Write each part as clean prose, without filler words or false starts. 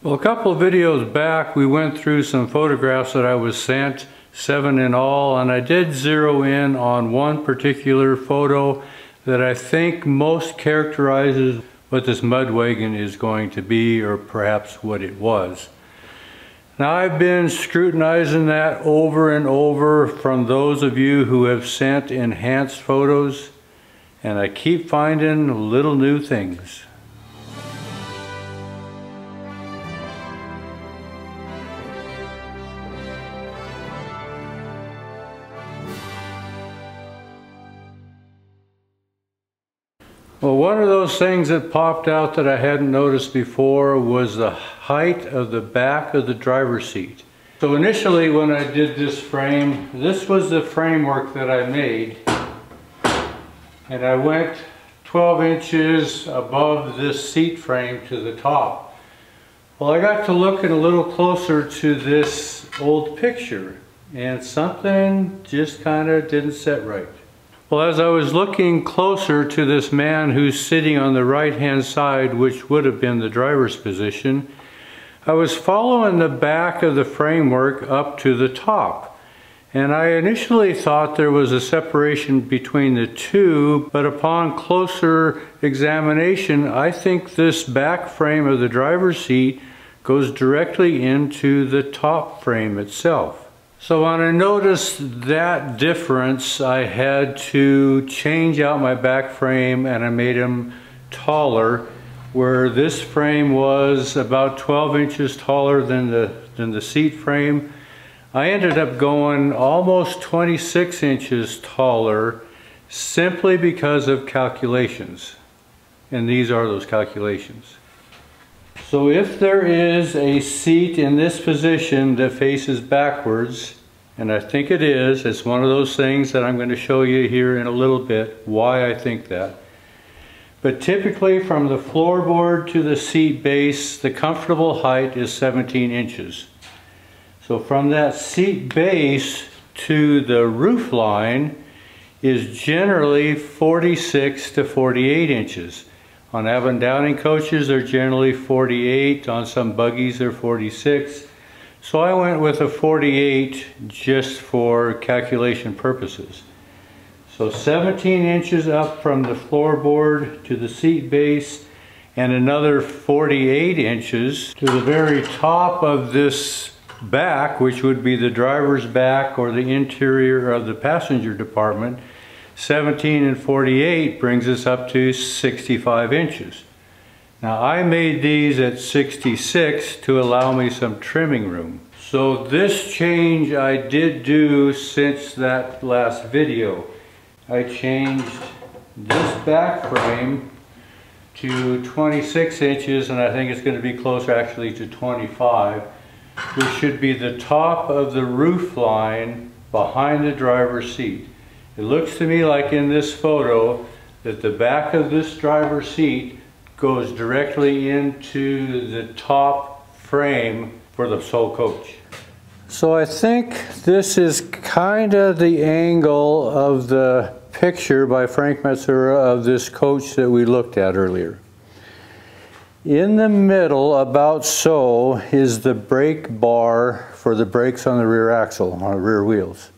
Well, a couple of videos back we went through some photographs that I was sent, 7 in all, and I did zero in on one particular photo that I think most characterizes what this mud wagon is going to be, or perhaps what it was. Now, I've been scrutinizing that over and over from those of you who have sent enhanced photos, and I keep finding little new things. Well, one of those things that popped out that I hadn't noticed before was the height of the back of the driver's seat. So initially when I did this frame, this was the framework that I made, and I went 12 inches above this seat frame to the top. Well, I got to looking a little closer to this old picture, and something just kind of didn't set right. Well, as I was looking closer to this man who's sitting on the right-hand side, which would have been the driver's position, I was following the back of the framework up to the top. And I initially thought there was a separation between the two, but upon closer examination, I think this back frame of the driver's seat goes directly into the top frame itself. So when I noticed that difference, I had to change out my back frame, and I made them taller, where this frame was about 12 inches taller than the seat frame. I ended up going almost 26 inches taller simply because of calculations. And these are those calculations. So if there is a seat in this position that faces backwards, and I think it is, it's one of those things that I'm going to show you here in a little bit why I think that. But typically from the floorboard to the seat base, the comfortable height is 17 inches. So from that seat base to the roof line is generally 46 to 48 inches. On Abbott and Downing coaches, they're generally 48. On some buggies, they're 46. So I went with a 48 just for calculation purposes. So 17 inches up from the floorboard to the seat base, and another 48 inches to the very top of this back, which would be the driver's back or the interior of the passenger department. 17 and 48 brings us up to 65 inches. Now I made these at 66 to allow me some trimming room. So this change I did do since that last video. I changed this back frame to 26 inches, and I think it's going to be closer actually to 25, which should be the top of the roof line behind the driver's seat. It looks to me like in this photo that the back of this driver's seat goes directly into the top frame for the sole coach. So I think this is kind of the angle of the picture by Frank Matsura of this coach that we looked at earlier. In the middle, about so, is the brake bar for the brakes on the rear axle, on the rear wheels.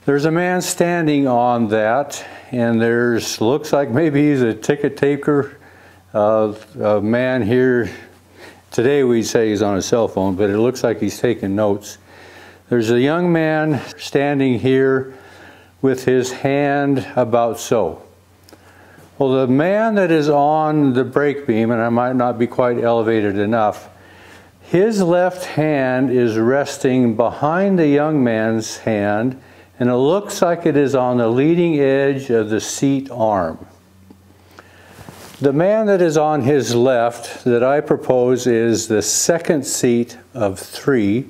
There's a man standing on that, and there's, looks like maybe he's a ticket taker. A man here, today we'd say he's on a cell phone, but it looks like he's taking notes. There's a young man standing here with his hand about so. Well, the man that is on the brake beam, and I might not be quite elevated enough, his left hand is resting behind the young man's hand, and it looks like it is on the leading edge of the seat arm. The man that is on his left that I propose is the second seat of 3.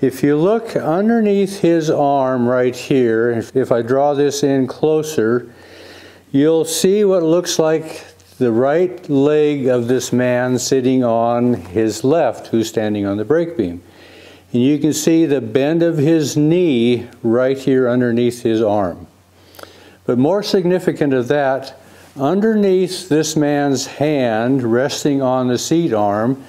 If you look underneath his arm right here, if I draw this in closer, you'll see what looks like the right leg of this man sitting on his left, who's standing on the brake beam. And you can see the bend of his knee right here underneath his arm. But more significant of that, underneath this man's hand resting on the seat arm,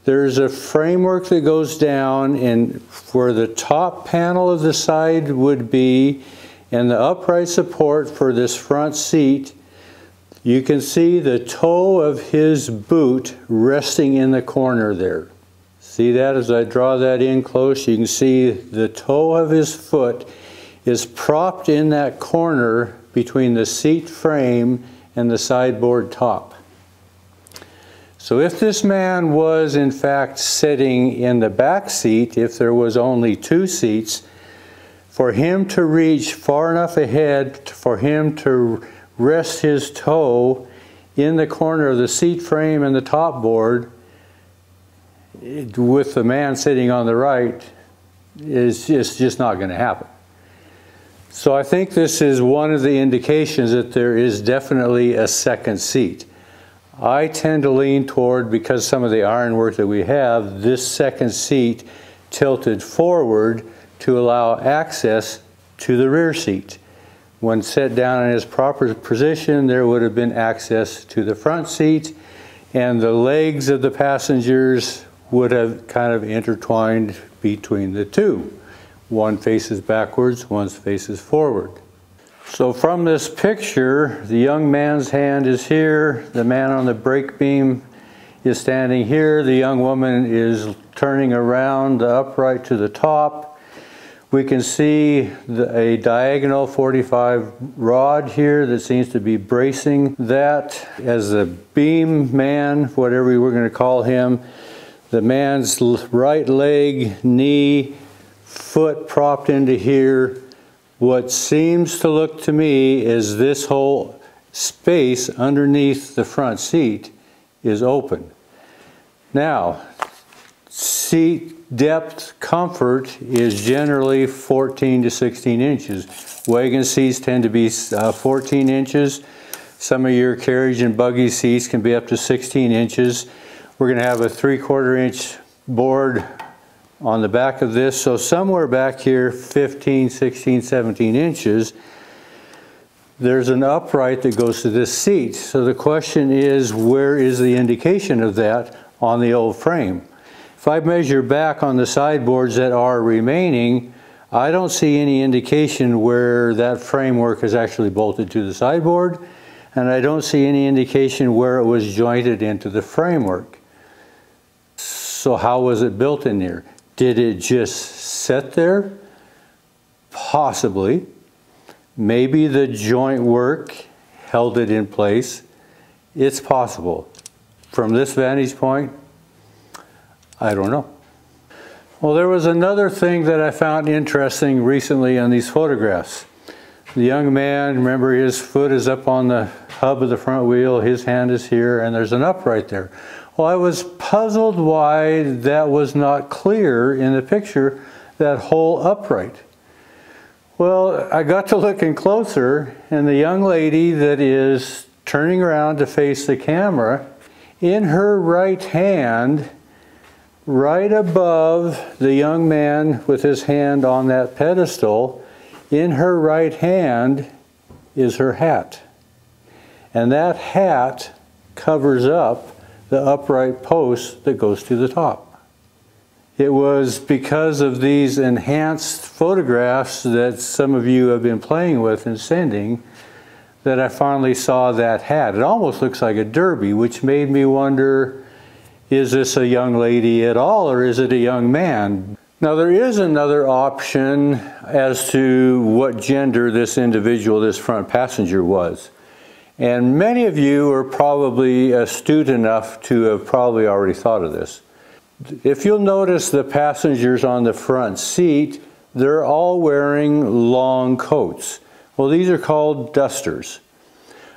there's a framework that goes down, and where the top panel of the side would be and the upright support for this front seat, you can see the toe of his boot resting in the corner there. See that as I draw that in close? You can see the toe of his foot is propped in that corner between the seat frame and the sideboard top. So if this man was in fact sitting in the back seat, if there was only two seats, for him to reach far enough ahead for him to rest his toe in the corner of the seat frame and the top board with the man sitting on the right is just not going to happen. So I think this is one of the indications that there is definitely a second seat. I tend to lean toward, because some of the ironwork that we have, this second seat tilted forward to allow access to the rear seat. When set down in its proper position, there would have been access to the front seat, and the legs of the passengers would have kind of intertwined between the two. One faces backwards, one faces forward. So from this picture, the young man's hand is here, the man on the brake beam is standing here, the young woman is turning around the upright to the top. We can see a diagonal 45 rod here that seems to be bracing that. As the beam man, whatever we're going to call him, the man's right leg, knee, foot propped into here. What seems to look to me is this whole space underneath the front seat is open. Now, seat depth comfort is generally 14 to 16 inches. Wagon seats tend to be 14 inches. Some of your carriage and buggy seats can be up to 16 inches. We're going to have a 3/4 inch board on the back of this, so somewhere back here 15, 16, 17 inches there's an upright that goes to this seat. So the question is, where is the indication of that on the old frame? If I measure back on the sideboards that are remaining, I don't see any indication where that framework is actually bolted to the sideboard, and I don't see any indication where it was jointed into the framework. So how was it built in there? Did it just sit there? Possibly. Maybe the joint work held it in place. It's possible. From this vantage point, I don't know. Well, there was another thing that I found interesting recently on these photographs. The young man, remember, his foot is up on the hub of the front wheel, his hand is here, and there's an upright there. Well, I was puzzled why that was not clear in the picture, that whole upright. Well, I got to looking closer, and the young lady that is turning around to face the camera, in her right hand, right above the young man with his hand on that pedestal, in her right hand is her hat. And that hat covers up the upright post that goes to the top. It was because of these enhanced photographs that some of you have been playing with and sending that I finally saw that hat. It almost looks like a derby, which made me wonder, is this a young lady at all, or is it a young man? Now, there is another option as to what gender this individual, this front passenger, was. And many of you are probably astute enough to have probably already thought of this. If you'll notice the passengers on the front seat, they're all wearing long coats. Well, these are called dusters.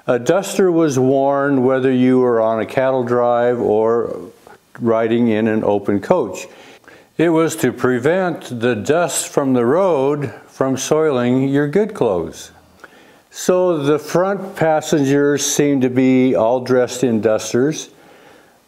A duster was worn whether you were on a cattle drive or riding in an open coach. It was to prevent the dust from the road from soiling your good clothes. So the front passengers seem to be all dressed in dusters.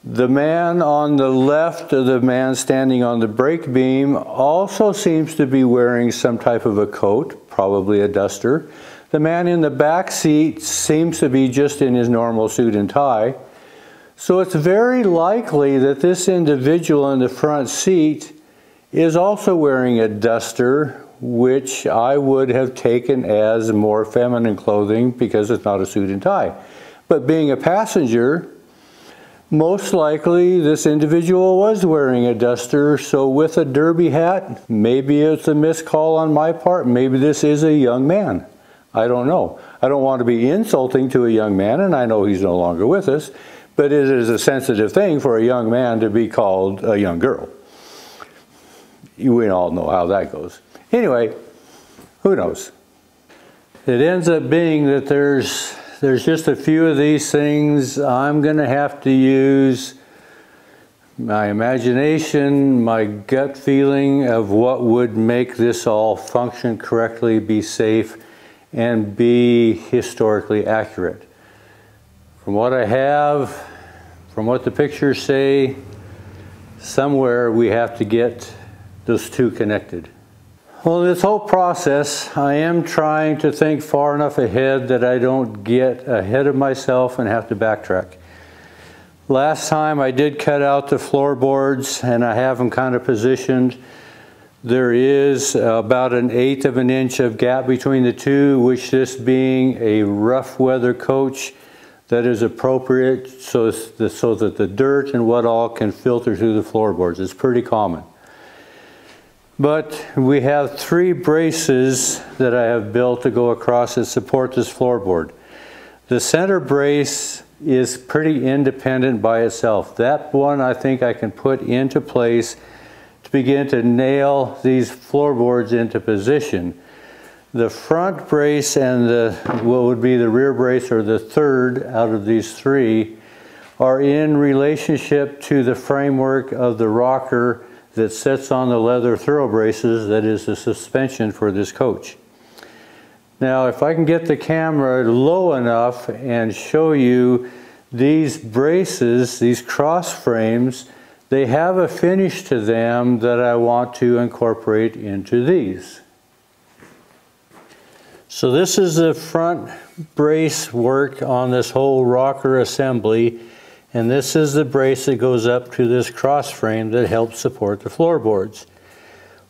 The man on the left of the man standing on the brake beam also seems to be wearing some type of a coat, probably a duster. The man in the back seat seems to be just in his normal suit and tie. So it's very likely that this individual in the front seat is also wearing a duster, which I would have taken as more feminine clothing because it's not a suit and tie. But being a passenger, most likely this individual was wearing a duster, so with a derby hat, maybe it's a missed call on my part, maybe this is a young man. I don't know. I don't want to be insulting to a young man, and I know he's no longer with us, but it is a sensitive thing for a young man to be called a young girl. We all know how that goes. Anyway, who knows? It ends up being that there's just a few of these things. I'm going to have to use my imagination, my gut feeling of what would make this all function correctly, be safe, and be historically accurate. From what I have, from what the pictures say, somewhere we have to get those two connected. Well, this whole process, I am trying to think far enough ahead that I don't get ahead of myself and have to backtrack. Last time I did cut out the floorboards and I have them kind of positioned. There is about 1/8 of an inch of gap between the two, which this being a rough weather coach that is appropriate so that the dirt and what all can filter through the floorboards. It's pretty common. But we have 3 braces that I have built to go across that support this floorboard. The center brace is pretty independent by itself. That one I think I can put into place to begin to nail these floorboards into position. The front brace and what would be the rear brace, or the third out of these 3, are in relationship to the framework of the rocker that sits on the leather throw braces that is the suspension for this coach. Now, if I can get the camera low enough and show you these braces, these cross frames, they have a finish to them that I want to incorporate into these. So this is the front brace work on this whole rocker assembly, and this is the brace that goes up to this cross frame that helps support the floorboards.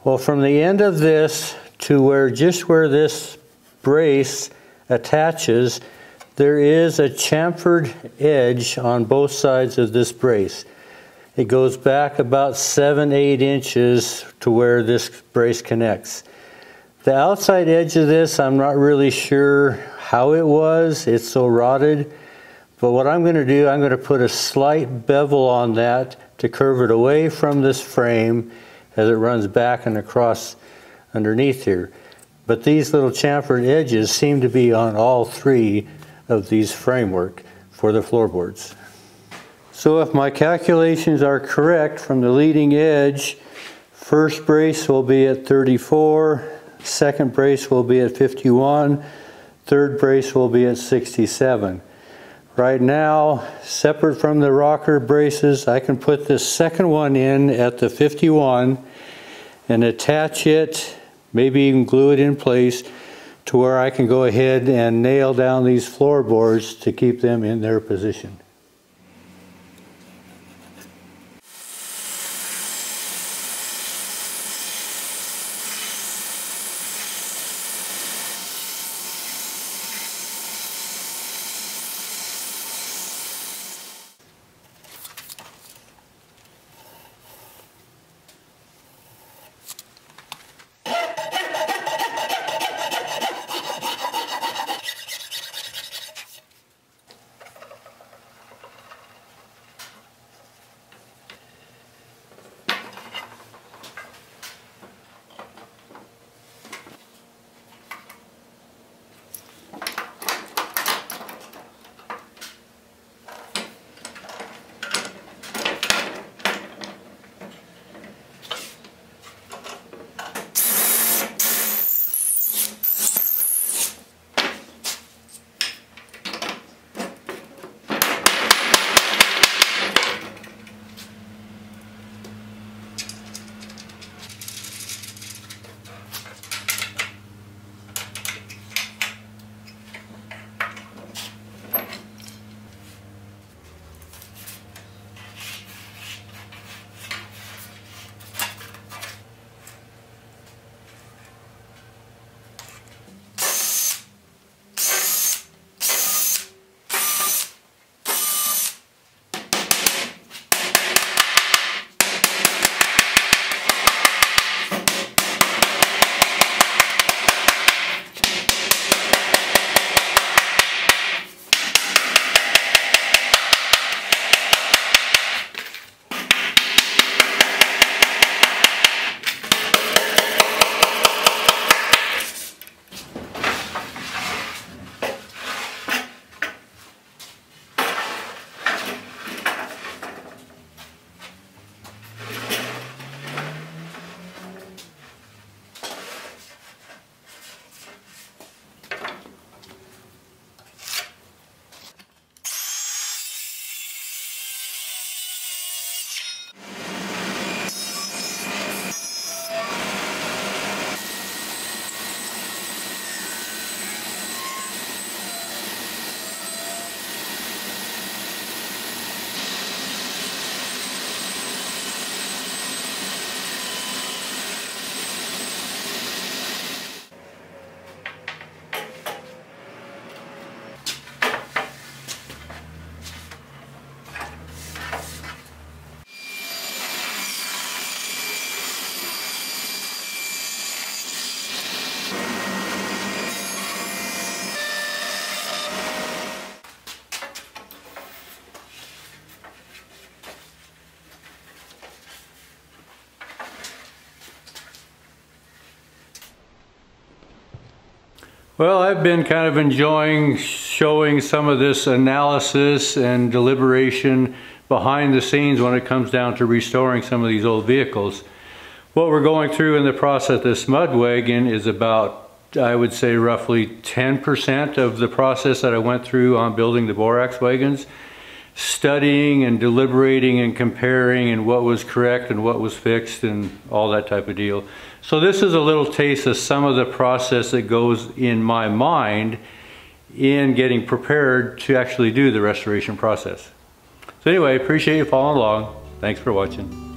Well, from the end of this to just where this brace attaches, there is a chamfered edge on both sides of this brace. It goes back about 7-8 inches to where this brace connects. The outside edge of this, I'm not really sure how it was. It's so rotted. But what I'm going to do, I'm going to put a slight bevel on that to curve it away from this frame as it runs back and across underneath here. But these little chamfered edges seem to be on all 3 of these framework for the floorboards. So if my calculations are correct from the leading edge, first brace will be at 34, second brace will be at 51, third brace will be at 67. Right now, separate from the rocker braces, I can put this second one in at the 51 and attach it, maybe even glue it in place to where I can go ahead and nail down these floorboards to keep them in their position. Well, I've been kind of enjoying showing some of this analysis and deliberation behind the scenes when it comes down to restoring some of these old vehicles. What we're going through in the process of this mud wagon is about, I would say, roughly 10% of the process that I went through on building the borax wagons. Studying and deliberating and comparing and what was correct and what was fixed and all that type of deal. So this is a little taste of some of the process that goes in my mind in getting prepared to actually do the restoration process. So anyway, appreciate you following along. Thanks for watching.